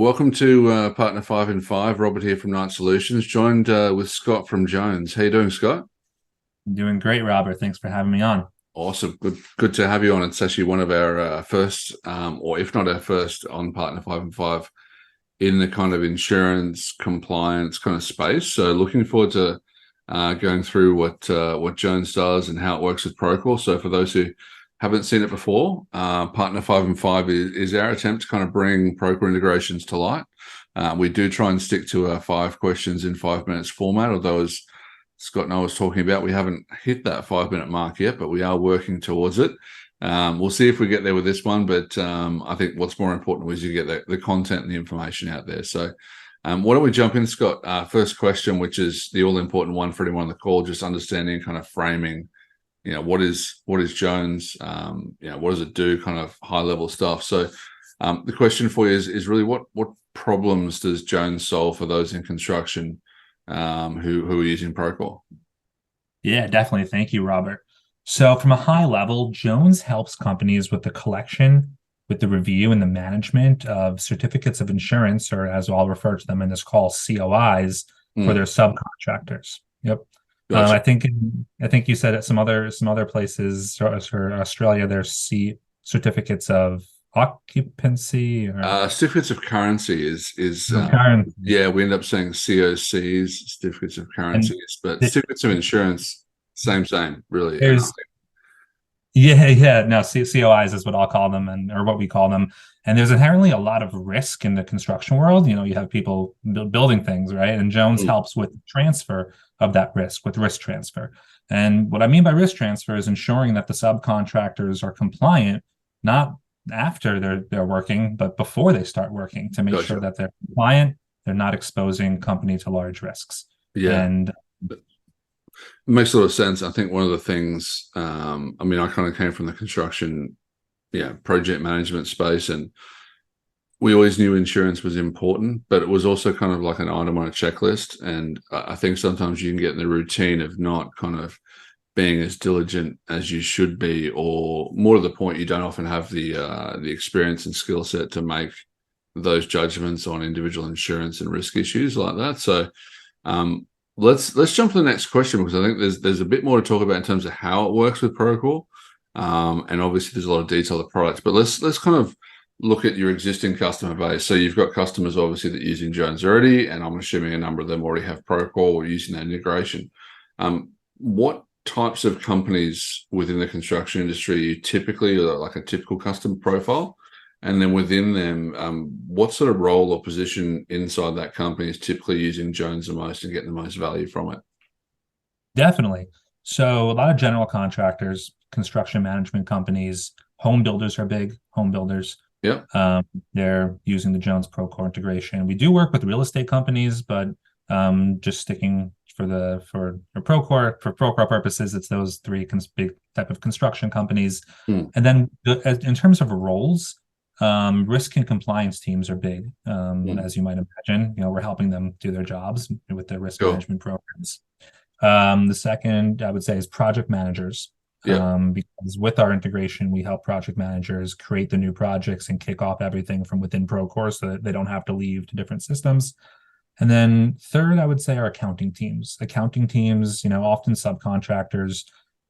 Welcome to Partner 5 in 5. Robert here from Knight Solutions, joined with Scott from Jones. How you doing, Scott? Doing great, Robert. Thanks for having me on. Awesome. Good to have you on. It's actually one of our first, or if not our first, on Partner 5 and 5 in the kind of insurance compliance kind of space. So looking forward to going through what Jones does and how it works with Procore. So for those who haven't seen it before, Partner 5 and 5 is our attempt to kind of bring Procore integrations to light. We do try and stick to a 5 questions in 5 minutes format, although as Scott and I was talking about, we haven't hit that 5-minute mark yet, but we are working towards it. We'll see if we get there with this one, but I think what's more important is you get the content and the information out there. So why don't we jump in, Scott? First question, which is the all-important one for anyone on the call, just understanding kind of framing, what is Jones, what does it do, kind of high-level stuff. So the question for you is really what problems does Jones solve for those in construction who are using Procore? Yeah, definitely. Thank you, Robert. So from a high level, Jones helps companies with the collection, with the review and the management of certificates of insurance, or as I'll refer to them in this call, COIs, for their subcontractors. Yep. Gotcha. I think you said at some other places, or Australia, there's certificates of occupancy, or Certificates of currency is current. yeah, we end up saying COCs, certificates of And currencies, but certificates of insurance, same, really. there's Yeah, no, COIs is what I'll call them, or what we call them. And there's inherently a lot of risk in the construction world. You have people building things, right? And Jones helps with transfer of that risk, with risk transfer. And what I mean by risk transfer is ensuring that the subcontractors are compliant, not after they're working, but before they start working, to make sure that they're compliant, they're not exposing company to large risks. Yeah. And it makes a lot of sense. I think one of the things, I kind of came from the construction, project management space, and we always knew insurance was important, but it was also kind of like an item on a checklist. And I think sometimes you can get in the routine of not kind of being as diligent as you should be, or more to the point, you don't often have the experience and skill set to make those judgments on individual insurance and risk issues like that. So let's jump to the next question, because I think there's a bit more to talk about in terms of how it works with Procore, and obviously there's a lot of detail of the products. But let's kind of look at your existing customer base. So you've got customers obviously that are using Jones already, and I'm assuming a number of them already have Procore or using that integration. What types of companies within the construction industry you typically, like a typical customer profile? And then within them, what sort of role or position inside that company is typically using Jones the most and getting the most value from it? Definitely. So a lot of general contractors, construction management companies, home builders are big, home builders. Yeah. They're using the Jones Procore integration. We do work with real estate companies, but just sticking for Procore purposes, it's those three big type of construction companies. And then in terms of roles, risk and compliance teams are big, as you might imagine. We're helping them do their jobs with their risk management programs. The second, I would say, is project managers. Because with our integration, we help project managers create the new projects and kick off everything from within Procore, so that they don't have to leave to different systems. And then third, I would say, are accounting teams. Accounting teams, often subcontractors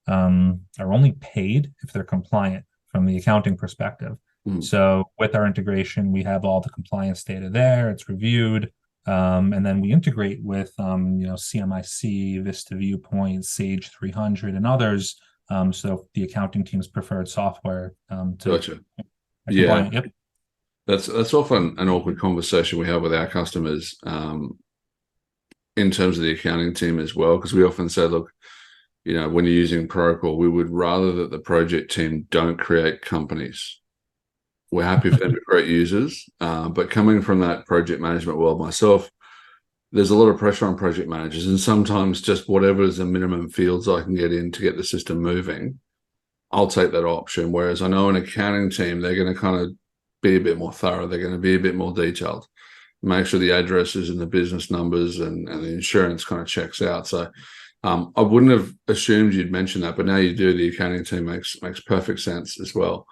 are only paid if they're compliant from the accounting perspective. So with our integration, we have all the compliance data there. It's reviewed. And then we integrate with, CMIC, Vista Viewpoint, Sage 300, and others. So the accounting team's preferred software. Gotcha. Yeah. Yep. That's often an awkward conversation we have with our customers in terms of the accounting team as well, because we often say, look, when you're using Procore, we would rather that the project team don't create companies. We're happy for them to create users, but coming from that project management world myself, there's a lot of pressure on project managers, and sometimes just whatever is the minimum fields I can get in to get the system moving, I'll take that option. Whereas I know an accounting team, they're going to kind of be a bit more thorough. They're going to be a bit more detailed, make sure the addresses and the business numbers and the insurance kind of checks out. So I wouldn't have assumed you'd mention that, but now you do. The accounting team makes perfect sense as well.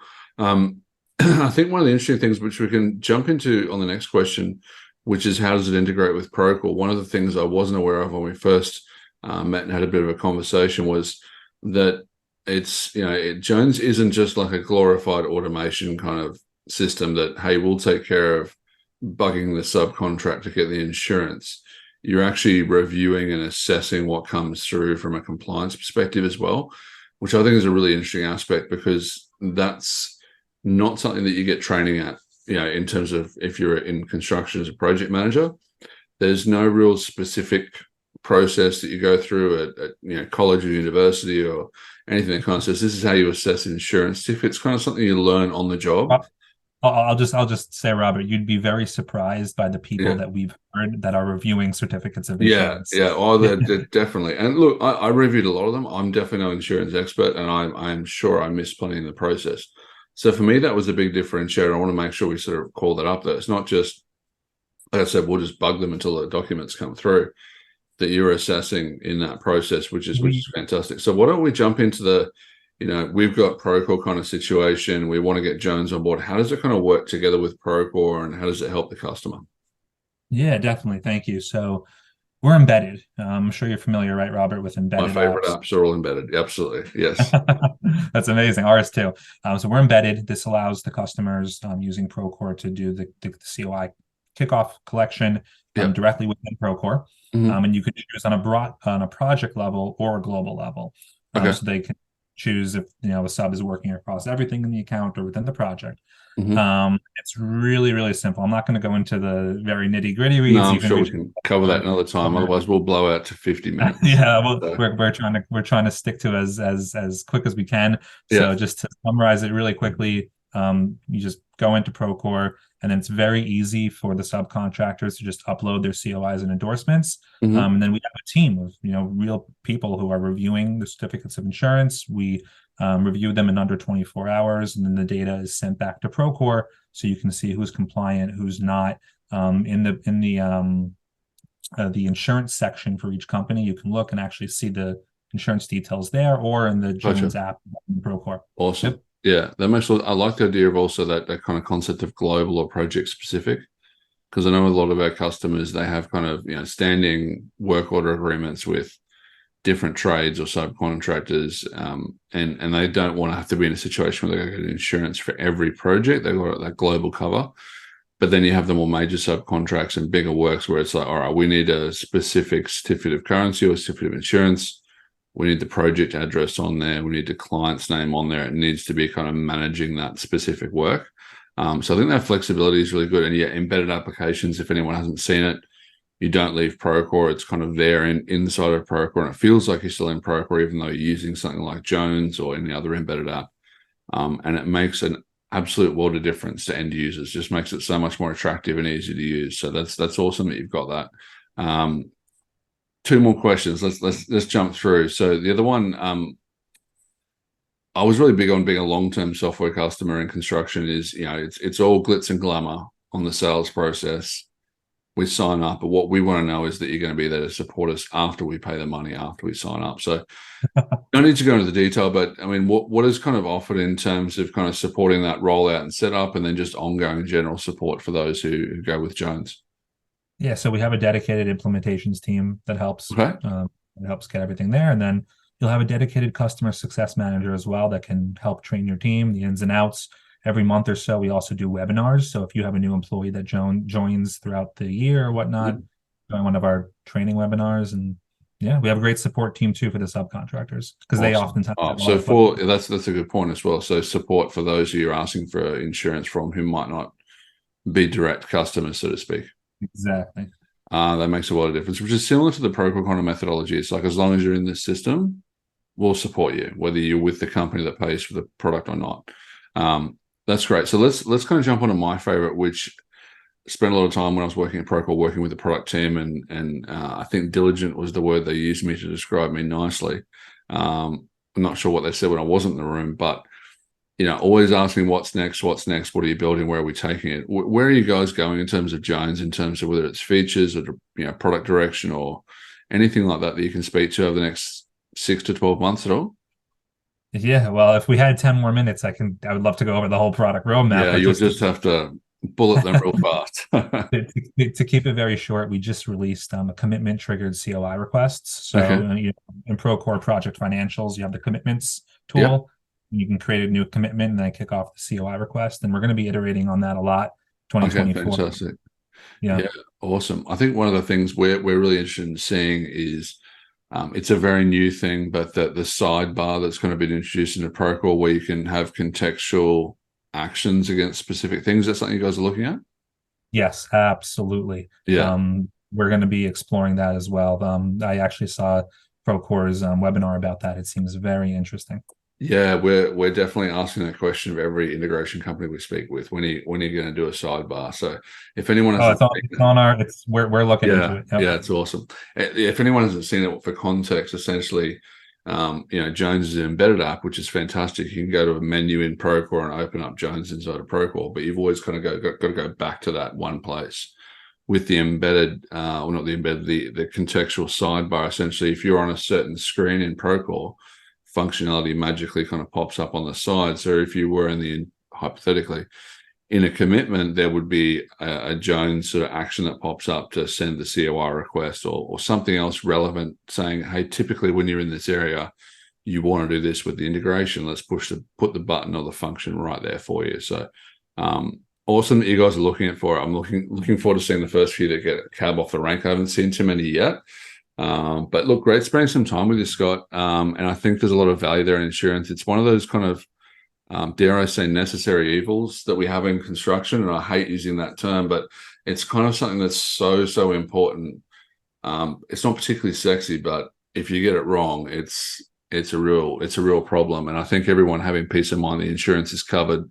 I think one of the interesting things, which we can jump into on the next question, which is how does it integrate with Procore? One of the things I wasn't aware of when we first met and had a bit of a conversation was that it's, Jones isn't just like a glorified automation kind of system that, hey, we'll take care of bugging the subcontractor to get the insurance. You're actually reviewing and assessing what comes through from a compliance perspective as well, which I think is a really interesting aspect, because that's not something that you get training at, in terms of if you're in construction as a project manager. There's no real specific process that you go through at college or university or anything that kind of says this is how you assess insurance. If it's kind of something you learn on the job. I'll just say, Robert, you'd be very surprised by the people that we've heard that are reviewing certificates of insurance. Oh, they're definitely. And look, I reviewed a lot of them. I'm definitely no insurance expert, and I'm sure I missed plenty in the process. So for me, that was a big differentiator. I want to make sure we sort of call that up. That it's not just, like I said, we'll just bug them until the documents come through. That you're assessing in that process, which is fantastic. So why don't we jump into the, we've got Procore kind of situation. We want to get Jones on board. How does it kind of work together with Procore, and how does it help the customer? Yeah, definitely. Thank you. So we're embedded. I'm sure you're familiar, right, Robert, with embedded. My favorite apps are all embedded. Absolutely. Yes. That's amazing. Ours too. So we're embedded. This allows the customers using Procore to do the COI kickoff collection directly within Procore. And you can choose on a project level or a global level. So they can choose if a sub is working across everything in the account or within the project. It's really, really simple. I'm not going to go into the very nitty gritty reads. No, I'm sure we can cover that another time. Otherwise, we'll blow out to 50 minutes. We're trying to stick to as quick as we can. So just to summarize it really quickly, you just go into Procore, and then it's very easy for the subcontractors to just upload their COIs and endorsements. And then we have a team of real people who are reviewing the certificates of insurance. We review them in under 24 hours, and then the data is sent back to Procore, so you can see who's compliant, who's not. In the insurance section for each company, you can look and actually see the insurance details there, or in the Jones app in Procore. Awesome. Yep. Yeah, that makes. I like the idea of also that kind of concept of global or project specific, because I know a lot of our customers, they have kind of standing work order agreements with different trades or subcontractors, and they don't want to have to be in a situation where they get insurance for every project. They've got that global cover, but then you have the more major subcontracts and bigger works where it's like, all right, we need a specific certificate of currency or certificate of insurance. We need the project address on there. We need the client's name on there. It needs to be kind of managing that specific work. So I think that flexibility is really good. And embedded applications, if anyone hasn't seen it, you don't leave Procore. It's kind of there inside of Procore, and it feels like you're still in Procore, even though you're using something like Jones or any other embedded app. And it makes an absolute world of difference to end users. Just makes it so much more attractive and easy to use. So that's awesome that you've got that. Two more questions. Let's jump through. So the other one, I was really big on being a long-term software customer in construction. Is it's all glitz and glamour on the sales process. We sign up, but what we want to know is that you're going to be there to support us after we pay the money, after we sign up. So don't need to go into the detail, but I mean, what is kind of offered in terms of kind of supporting that rollout and setup, and then just ongoing general support for those who go with Jones? Yeah, so we have a dedicated implementations team that helps get everything there, and then you'll have a dedicated customer success manager as well that can help train your team, the ins and outs. Every month or so, we also do webinars. So if you have a new employee that joins throughout the year or whatnot, join one of our training webinars. And yeah, we have a great support team too for the subcontractors, because they oftentimes that's a good point as well. So support for those who you're asking for insurance from who might not be direct customers, so to speak. Exactly. That makes a lot of difference, which is similar to the Procore kind of methodology. It's like, as long as you're in this system, we'll support you, whether you're with the company that pays for the product or not. That's great. So let's kind of jump onto my favorite, which spent a lot of time when I was working at Procore, working with the product team, and I think diligent was the word they used me to describe me nicely. I'm not sure what they said when I wasn't in the room, but always asking what's next, what are you building, where are we taking it? Where are you guys going in terms of Jones, in terms of whether it's features or product direction or anything like that you can speak to over the next 6 to 12 months at all? Yeah, well, if we had 10 more minutes, I would love to go over the whole product roadmap, Yeah, but you'll just just have to bullet them real fast. to keep it very short, we just released a commitment triggered COI requests. So Okay. in Procore Project Financials, you have the commitments Yep. tool. You can create a new commitment and then kick off the COI request. And we're going to be iterating on that a lot Okay, 2024. fantastic. Yeah. Yeah, awesome. I think one of the things we're really interested in seeing is it's a very new thing, but that the sidebar that's going to be introduced into Procore where you can have contextual actions against specific things. That's something you guys are looking at? Yes, absolutely. Yeah. We're going to be exploring that as well. I actually saw Procore's webinar about that. It seems very interesting. Yeah, we're definitely asking that question of every integration company we speak with. When are you going to do a sidebar? So if anyone Oh, hasn't seen it's it, on our, it's, we're looking into yeah, it. Yep. yeah, it's awesome. If anyone hasn't seen it, for context, essentially, Jones is an embedded app, which is fantastic. You can go to a menu in Procore and open up Jones inside of Procore, but you've always kind of got to go back to that one place. With the embedded, well, not the embedded, the contextual sidebar, essentially, if you're on a certain screen in Procore, functionality magically kind of pops up on the side. So if you were in the, hypothetically, in a commitment, there would be a Jones sort of action that pops up to send the COI request or something else relevant saying, hey, typically when you're in this area, you want to do this with the integration. Let's put the button or the function right there for you. So awesome that you guys are looking at for it. I'm looking forward to seeing the first few that get a cab off the rank. I haven't seen too many yet. But look, great spending some time with you, Scott. And I think there's a lot of value there in insurance. It's one of those kind of dare I say, necessary evils that we have in construction. And I hate using that term, but it's kind of something that's so important. It's not particularly sexy, but if you get it wrong, it's a real problem. And I think everyone having peace of mind, the insurance is covered,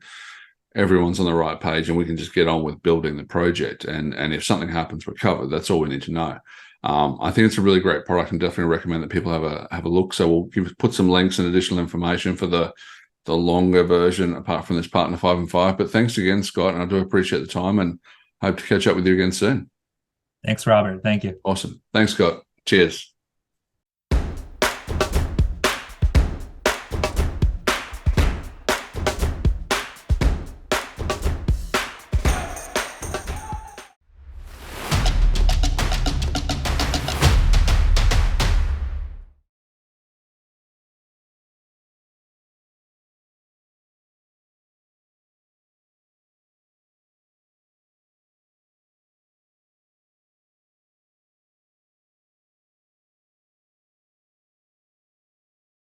everyone's on the right page, and we can just get on with building the project. And if something happens, we're covered. That's all we need to know. I think it's a really great product, and definitely recommend that people have a look. So we'll put some links and additional information for the longer version apart from this partner 5 and 5. But thanks again, Scott, and I do appreciate the time and hope to catch up with you again soon. Thanks, Robert. Thank you. Awesome. Thanks, Scott. Cheers.